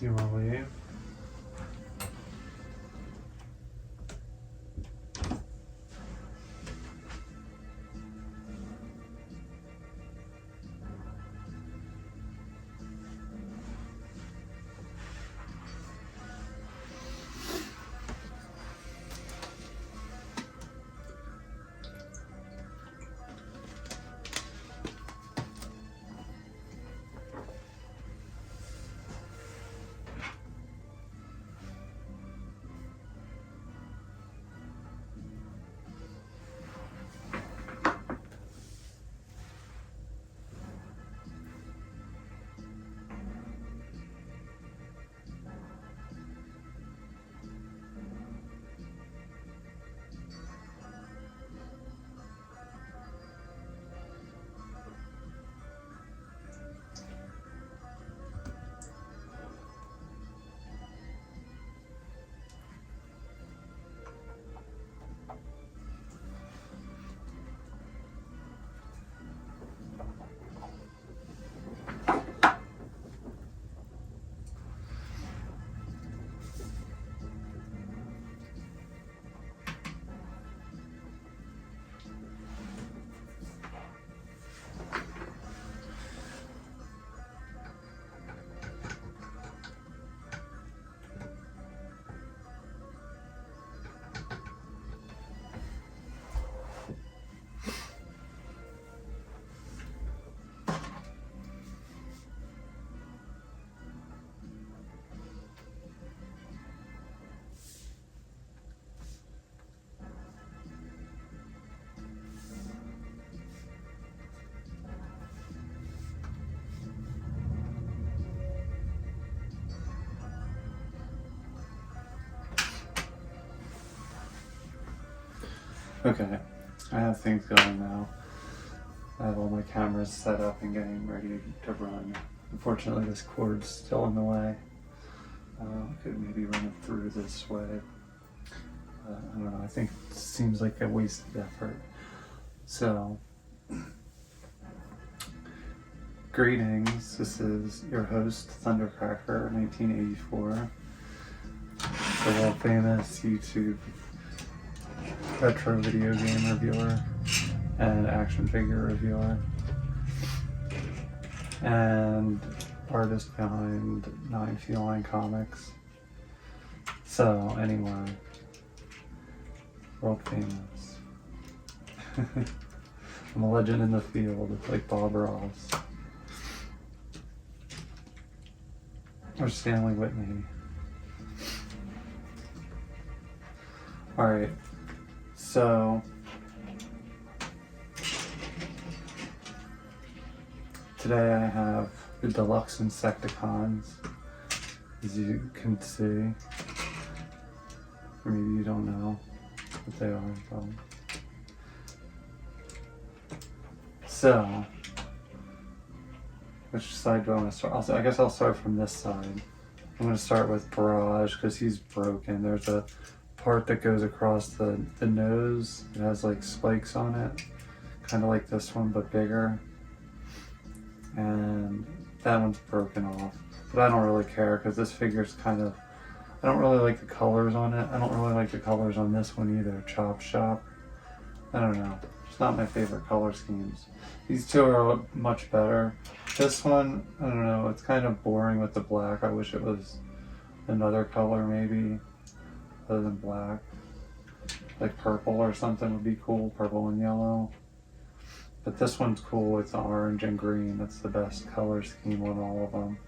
Do you want to leave? Okay, I have things going now. I have all my cameras set up and getting ready to run. Unfortunately, this cord's still in the way. I could maybe run it through this way. I don't know, I think it seems like a wasted effort. So, greetings, this is your host, Thundercracker, 1984. The world famous YouTube retro video game reviewer and action figure reviewer and artist behind 9 Feline Comics. So anyway, world famous. I'm a legend in the field, like Bob Ross or Stanley Whitney. Alright, so today I have the Deluxe Insecticons, as you can see, or maybe you don't know what they are, but so which side do I want to start? I guess I'll start from this side. I'm going to start with Barrage because he's broken. There's a part that goes across the nose. It has like spikes on it, kind of like this one but bigger, and that one's broken off, but I don't really care because this figure's kind of, I don't really like the colors on it. I don't really like the colors on this one either. Chop Shop, I don't know, it's not my favorite color schemes. These two are much better. This one, I don't know, it's kind of boring with the black. I wish it was another color maybe other than black, like purple or something would be cool, purple and yellow. But this one's cool with the orange and green. That's the best color scheme on all of them.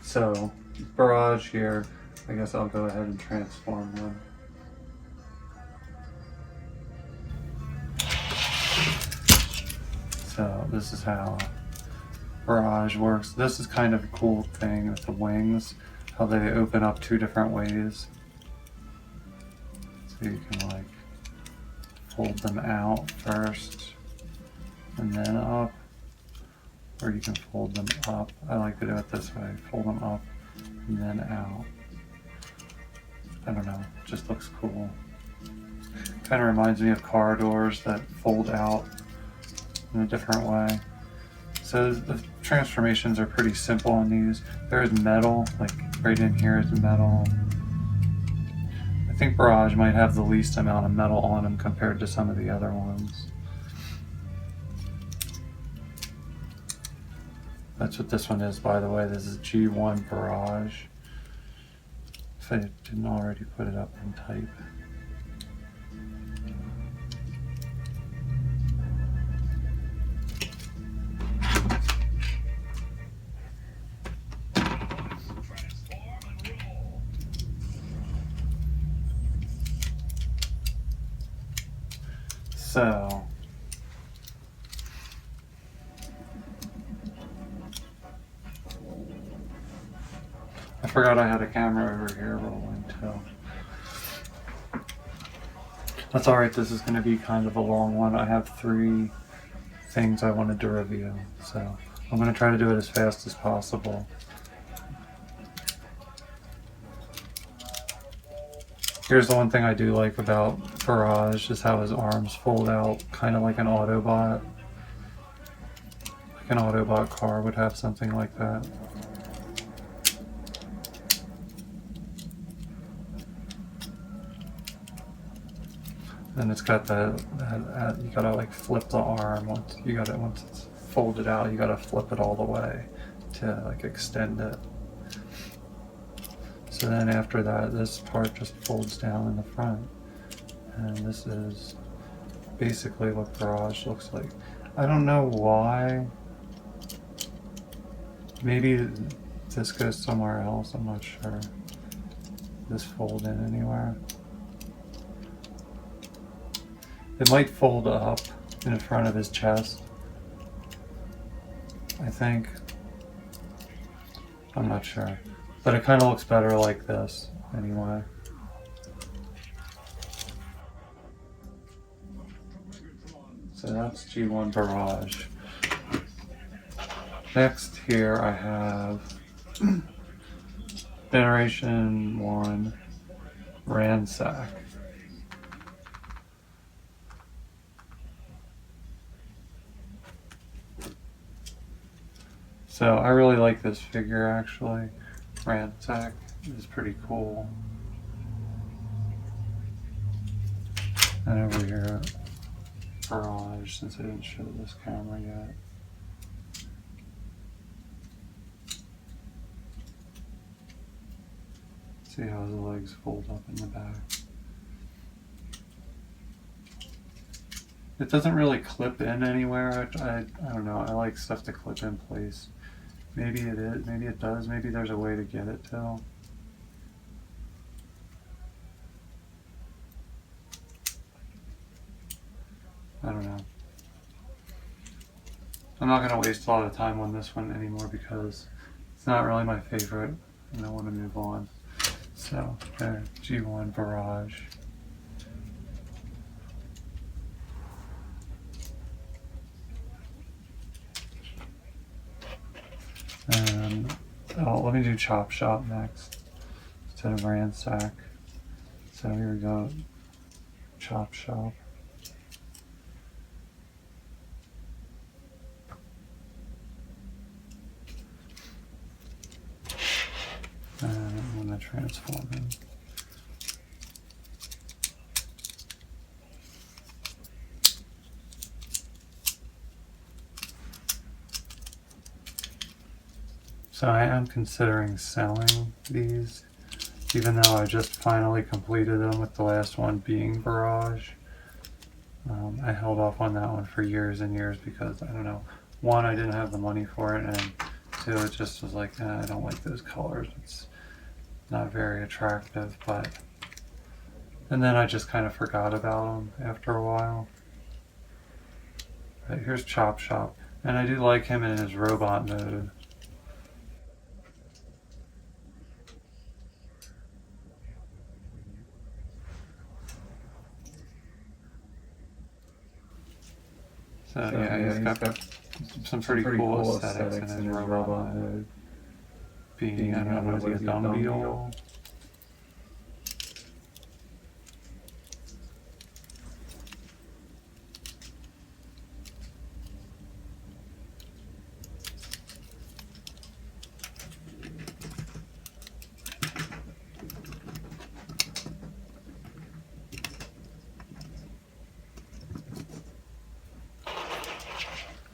So Barrage here, I guess I'll go ahead and transform them. So this is how Barrage works. This is kind of a cool thing with the wings, how they open up 2 different ways. So you can like fold them out first and then up, or you can fold them up. I like to do it this way, fold them up and then out. I don't know, it just looks cool. Kind of reminds me of car doors that fold out in a different way. So the transformations are pretty simple on these. There is metal, like right in here is metal. I think Barrage might have the least amount of metal on him compared to some of the other ones. That's what this one is, by the way. This is G1 Barrage. If I didn't already put it up in type. So, I forgot I had a camera over here rolling too. That's alright, this is going to be kind of a long one. I have 3 things I wanted to review, so I'm going to try to do it as fast as possible. Here's the one thing I do like about Barrage, is how his arms fold out, kind of like an Autobot. Like an Autobot car would have something like that. And it's got that you gotta like flip the arm once it's folded out, you gotta flip it all the way to like extend it. So then after that, this part just folds down in the front. And this is basically what Barrage looks like. I don't know why. Maybe this goes somewhere else, I'm not sure. This fold in anywhere. It might fold up in front of his chest, I think. I'm not sure. But it kind of looks better like this, anyway. So that's G1 Barrage. Next here I have Generation 1 Ransack. So I really like this figure actually. Ransack is pretty cool. And over here, Barrage, since I didn't show this camera yet. See how the legs fold up in the back. It doesn't really clip in anywhere. I don't know, I like stuff to clip in place. Maybe it is, maybe it does, maybe there's a way to get it to. I don't know. I'm not going to waste a lot of time on this one anymore because it's not really my favorite and I want to move on. So, there, G1 Barrage. Oh, let me do Chop Shop next instead of Ransack. So here we go, Chop Shop. And I'm going to transform him. So I am considering selling these, even though I just finally completed them with the last one being Barrage. I held off on that one for years and years because, I don't know, one, I didn't have the money for it, and two, it just was like, I don't like those colors. It's not very attractive, but... And then I just kind of forgot about them after a while. But here's Chop Shop, and I do like him in his robot mode. So yeah, he's got some pretty cool aesthetics in his robot mode. Being, I don't know, was he a dumb beetle?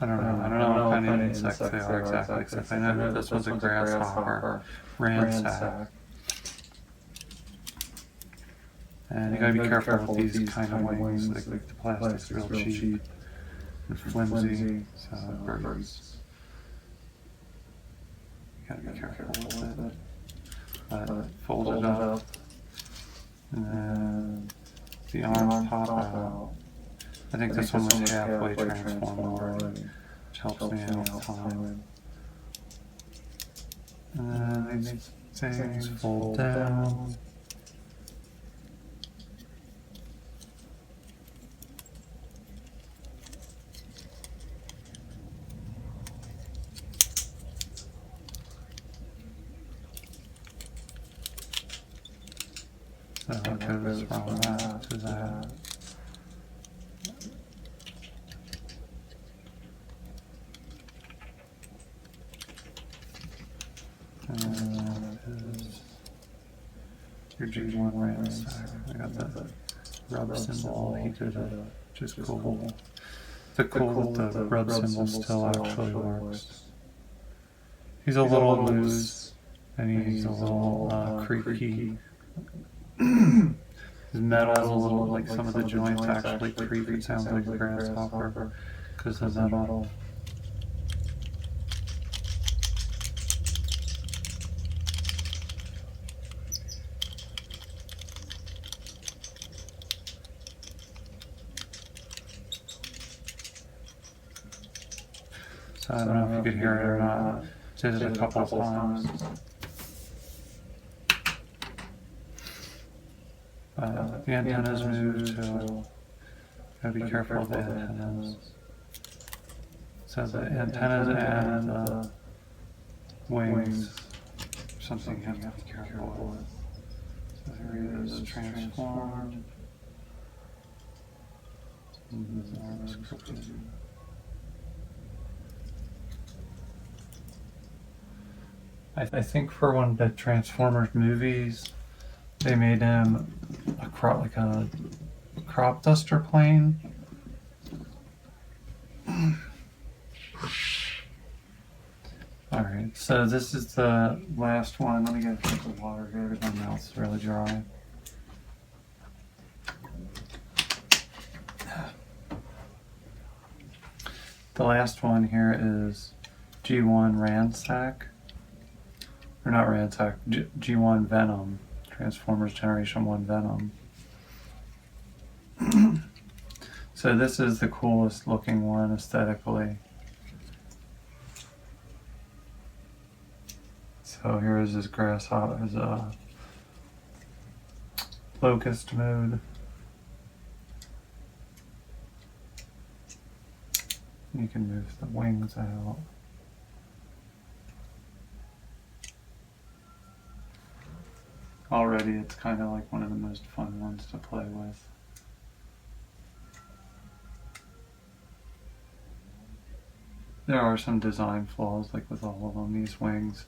I don't know what kind of insects they are exactly, except I know that this one's a grasshopper, ransack. And you gotta be careful with these kind of wings, like the plastic's real cheap and flimsy, so birds. You gotta be careful with it. But fold it up, and then the arms pop out. I think this one was halfway transformed already, which helps me out a ton. And then these things fold down. So it goes from that to that. And is your G1 ransack. I got the rub symbol. He did it, which is cool. The cool that the rub symbol still actually works. He's a little loose, and he's a little creaky. His metal is a little, like some of the joints actually creak. It sounds like a grasshopper because of the metal. So I don't know if you could hear it or not. Did it a couple of times. The antennas move, so gotta be careful of the antennas. So the antennas and the wings, something you have to be careful with. So here he is, transformed. And his arm is crooked. I think for one of the Transformers movies, they made him like a crop duster plane. Alright, so this is the last one. Let me get a drink of water here because my mouth's really dry. The last one here is G1 Ransack. Or not Ransack, G1 Venom. Transformers Generation 1 Venom. So this is the coolest looking one aesthetically. So here is his grasshopper, his locust mode. You can move the wings out. Already it's kind of like one of the most fun ones to play with. There are some design flaws, like with all of them. These wings,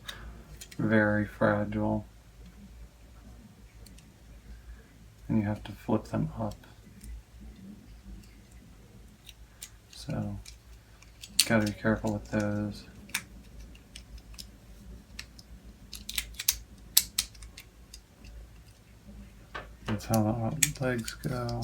very fragile. And you have to flip them up. So, gotta be careful with those. That's how the legs go.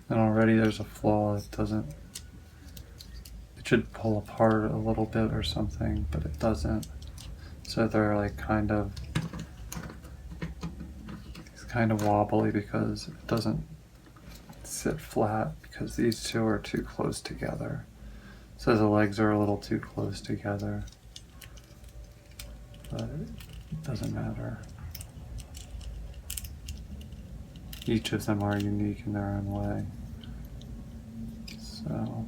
And already there's a flaw. It should pull apart a little bit or something, but it doesn't. So they're like kind of wobbly because it doesn't sit flat because these two are too close together. So the legs are a little too close together, but it doesn't matter. Each of them are unique in their own way. So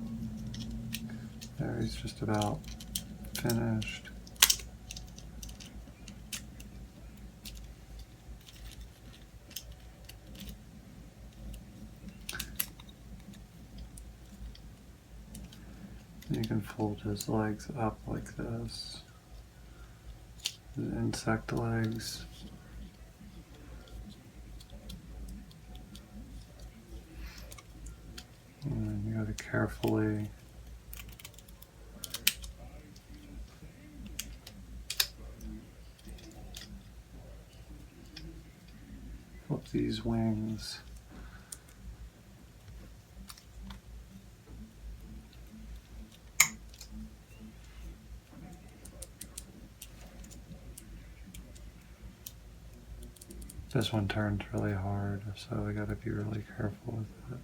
there he's just about finished. You can fold his legs up like this. insect legs. And you gotta carefully flip these wings. This one turns really hard, so I gotta be really careful with it.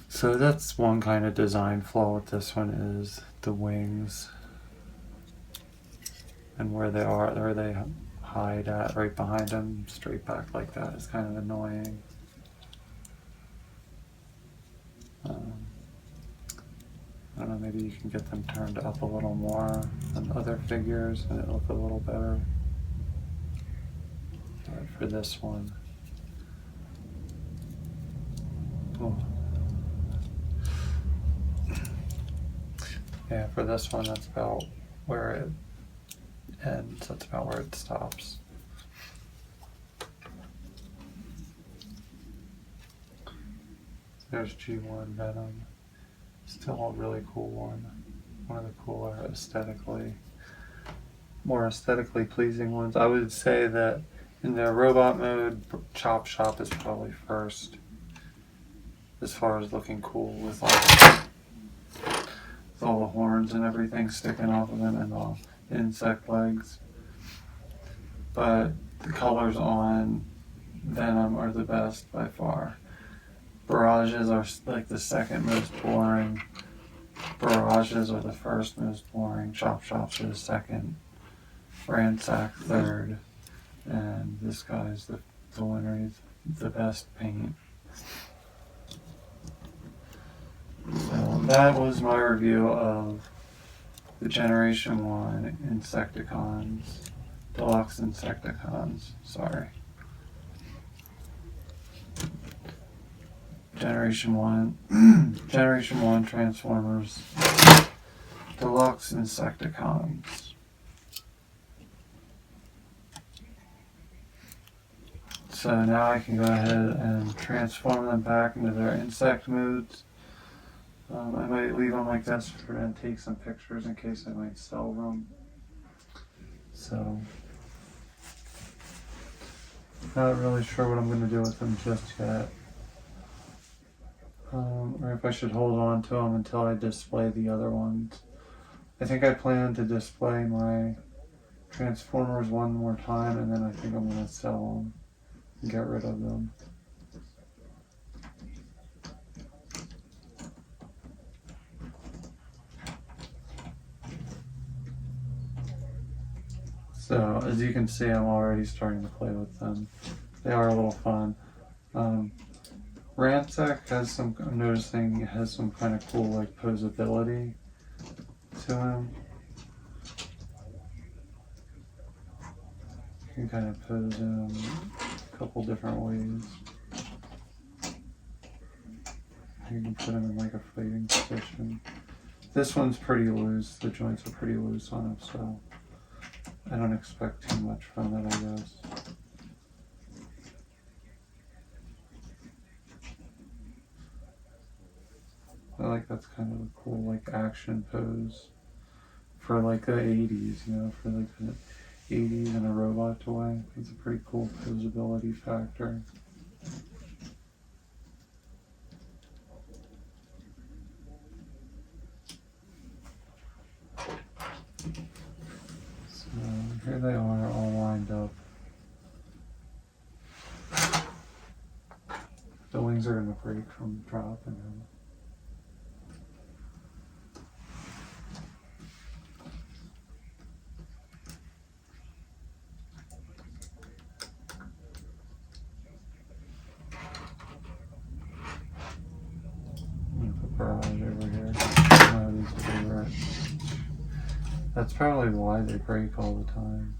So that's one kind of design flaw with this one, is the wings and where they are, where they hide at, right behind them, straight back like that is kind of annoying. I don't know, maybe you can get them turned up a little more than other figures and it'll look a little better. But for this one, oh. Yeah, for this one, that's about where it ends, that's about where it stops. There's G1 Venom. Still a really cool one. One of the cooler more aesthetically pleasing ones. I would say that in the robot mode, Chop Shop is probably first as far as looking cool with all the horns and everything sticking off of them and the insect legs. But the colors on Venom are the best by far. Barrages are like the second most boring. Barrages are the first most boring. Chop Shops are the second. Ransack third. And this guy's the winner. He's the best paint. So that was my review of the Generation 1 Insecticons. Deluxe Insecticons. Sorry. Generation 1 Transformers Deluxe Insecticons. So now I can go ahead and transform them back into their insect moods. I might leave them like this for and take some pictures in case I might sell them. So, not really sure what I'm going to do with them just yet. Or if I should hold on to them until I display the other ones. I think I plan to display my Transformers one more time, and then I think I'm going to sell them and get rid of them. So, as you can see, I'm already starting to play with them. They are a little fun. Ransack has some, I'm noticing he has some kind of cool like posability to him. You can kind of pose him a couple different ways. You can put him in like a fighting position. This one's pretty loose, the joints are pretty loose on him, so I don't expect too much from it, I guess. I like that's kind of a cool like action pose for like the 80s, you know, for like the 80s and a robot toy. It's a pretty cool posability factor. So here they are all lined up. The wings are going to break from dropping them. Barrage over here. One of these favorite. That's probably why they break all the time.